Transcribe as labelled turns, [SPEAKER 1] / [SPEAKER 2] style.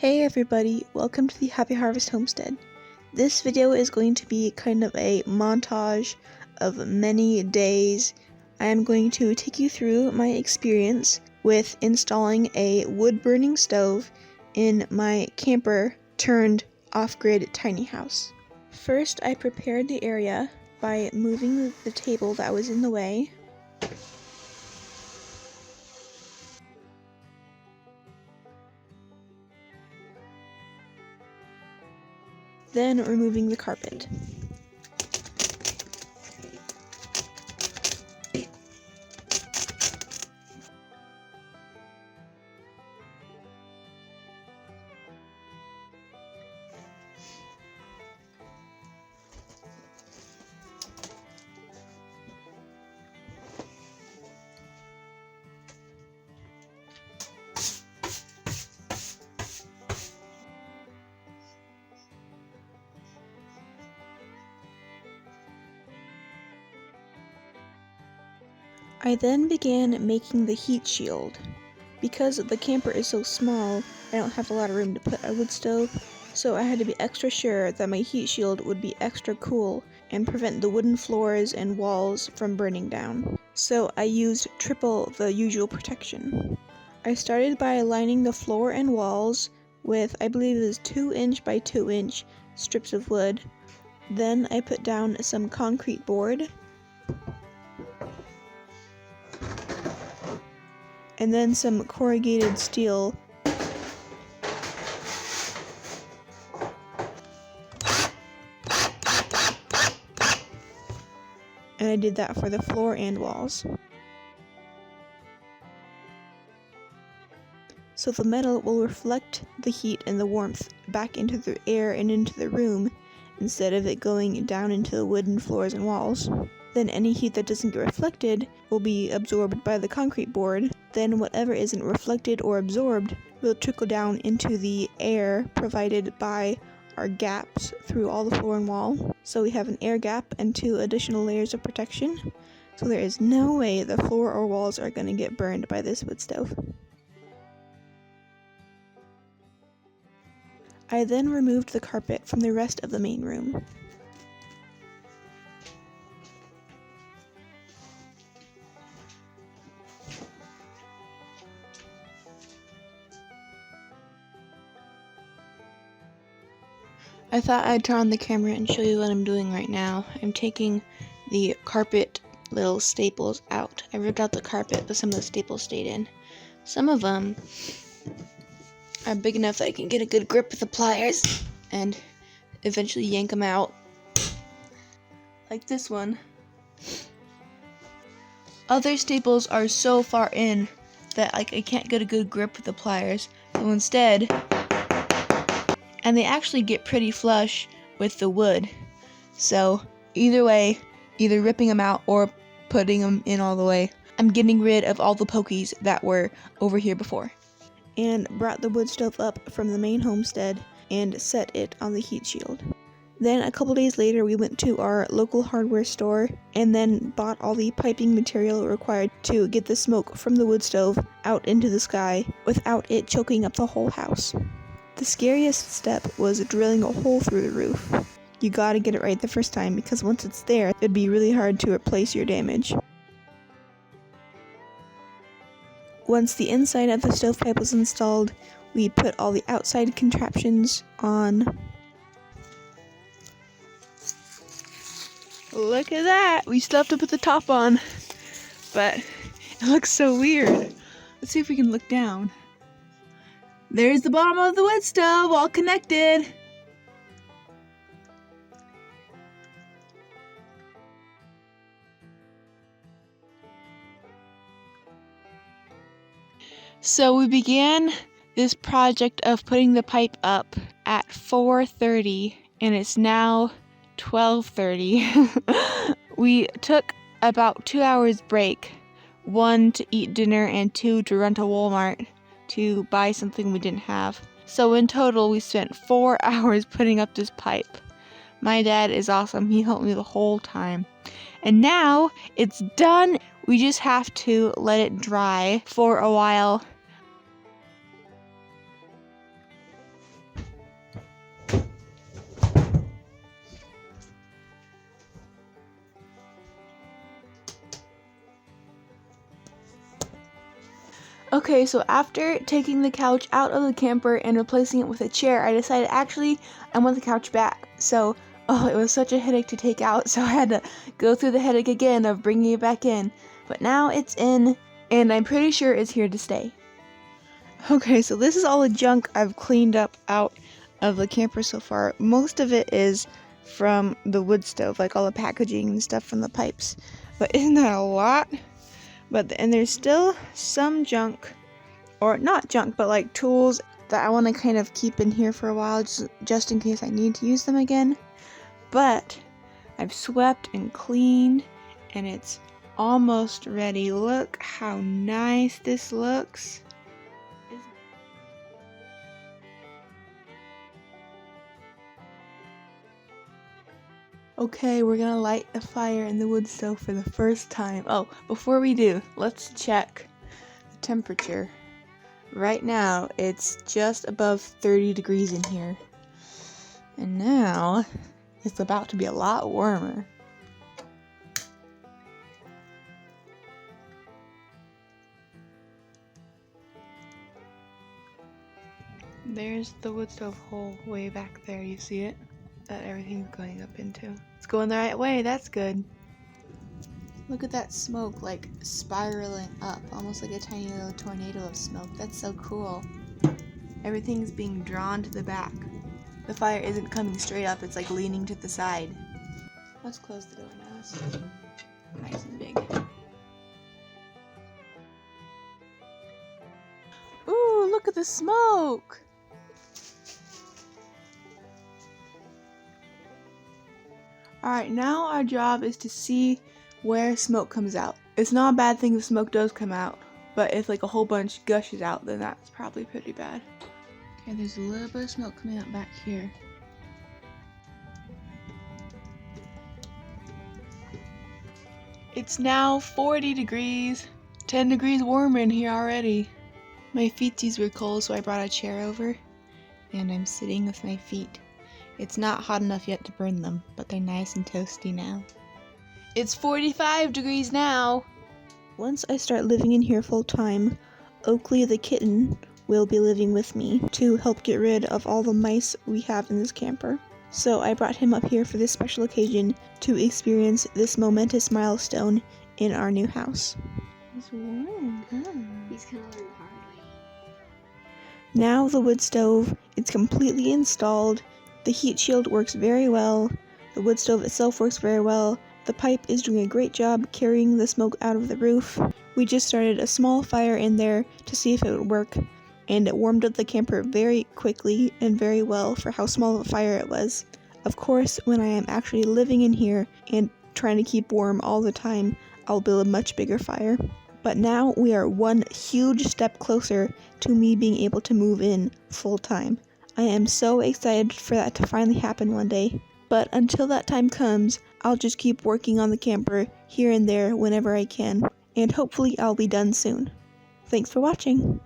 [SPEAKER 1] Hey everybody, welcome to the Happy Harvest Homestead. This video is going to be kind of a montage of many days. I am going to take you through my experience with installing a wood-burning stove in my camper turned off-grid tiny house. First, I prepared the area by moving the table that was in the way. Then removing the carpet. I then began making the heat shield. Because the camper is so small, I don't have a lot of room to put a wood stove, so I had to be extra sure that my heat shield would be extra cool and prevent the wooden floors and walls from burning down. So I used triple the usual protection. I started by lining the floor and walls with, I believe it was 2" by 2" strips of wood. Then I put down some concrete board, and then some corrugated steel. And I did that for the floor and walls. So the metal will reflect the heat and the warmth back into the air and into the room instead of it going down into the wooden floors and walls. Then any heat that doesn't get reflected will be absorbed by the concrete board. Then whatever isn't reflected or absorbed will trickle down into the air provided by our gaps through all the floor and wall. So we have an air gap and 2 additional layers of protection. So there is no way the floor or walls are going to get burned by this wood stove. I then removed the carpet from the rest of the main room. I thought I'd turn on the camera and show you what I'm doing right now. I'm taking the carpet little staples out. I ripped out the carpet, but some of the staples stayed in. Some of them are big enough that I can get a good grip with the pliers and eventually yank them out. Like this one. Other staples are so far in that I can't get a good grip with the pliers. So instead, and they actually get pretty flush with the wood. So either way, either ripping them out or putting them in all the way, I'm getting rid of all the pokies that were over here before. And brought the wood stove up from the main homestead and set it on the heat shield. Then a couple days later we went to our local hardware store and then bought all the piping material required to get the smoke from the wood stove out into the sky without it choking up the whole house. The scariest step was drilling a hole through the roof. You gotta get it right the first time because once it's there, it'd be really hard to replace your damage. Once the inside of the stovepipe was installed, we put all the outside contraptions on. Look at that! We still have to put the top on, but it looks so weird. Let's see if we can look down. There's the bottom of the wood stove, all connected. So we began this project of putting the pipe up at 4:30, and it's now 12:30. We took about 2 hours break, 1 to eat dinner and 2 to run to Walmart to buy something we didn't have. So in total, we spent 4 hours putting up this pipe. My dad is awesome. He helped me the whole time. And now it's done. We just have to let it dry for a while. Okay, so after taking the couch out of the camper and replacing it with a chair, I decided actually I want the couch back. So, it was such a headache to take out, so I had to go through the headache again of bringing it back in. But now it's in, and I'm pretty sure it's here to stay. Okay, so this is all the junk I've cleaned up out of the camper so far. Most of it is from the wood stove, like all the packaging and stuff from the pipes. But isn't that a lot? And there's still some junk, or not junk, but like tools that I want to kind of keep in here for a while, just in case I need to use them again. But I've swept and cleaned, and it's almost ready. Look how nice this looks. Okay, we're gonna light a fire in the wood stove for the first time. Oh, before we do, let's check the temperature. Right now, it's just above 30 degrees in here. And now, it's about to be a lot warmer. There's the wood stove hole way back there, you see it? That everything's going up into. It's going the right way, that's good. Look at that smoke like spiraling up, almost like a tiny little tornado of smoke. That's so cool. Everything's being drawn to the back. The fire isn't coming straight up, it's like leaning to the side. Let's close the door now. It's nice and big. Ooh, look at the smoke! Alright, now our job is to see where smoke comes out. It's not a bad thing if smoke does come out, but if like a whole bunch gushes out, then that's probably pretty bad. Okay, there's a little bit of smoke coming out back here. It's now 40 degrees, 10 degrees warmer in here already. My feetsies were cold, so I brought a chair over, and I'm sitting with my feet. It's not hot enough yet to burn them, but they're nice and toasty now. It's 45 degrees now! Once I start living in here full time, Oakley the kitten will be living with me to help get rid of all the mice we have in this camper. So I brought him up here for this special occasion to experience this momentous milestone in our new house.
[SPEAKER 2] He's warm. He's kind of hard.
[SPEAKER 1] Now the wood stove is completely installed. The heat shield works very well. The wood stove itself works very well. The pipe is doing a great job carrying the smoke out of the roof. We just started a small fire in there to see if it would work, and it warmed up the camper very quickly and very well for how small of a fire it was. Of course, when I am actually living in here and trying to keep warm all the time, I'll build a much bigger fire. But now we are one huge step closer to me being able to move in full time. I am so excited for that to finally happen one day. But until that time comes, I'll just keep working on the camper here and there whenever I can, and hopefully I'll be done soon. Thanks for watching!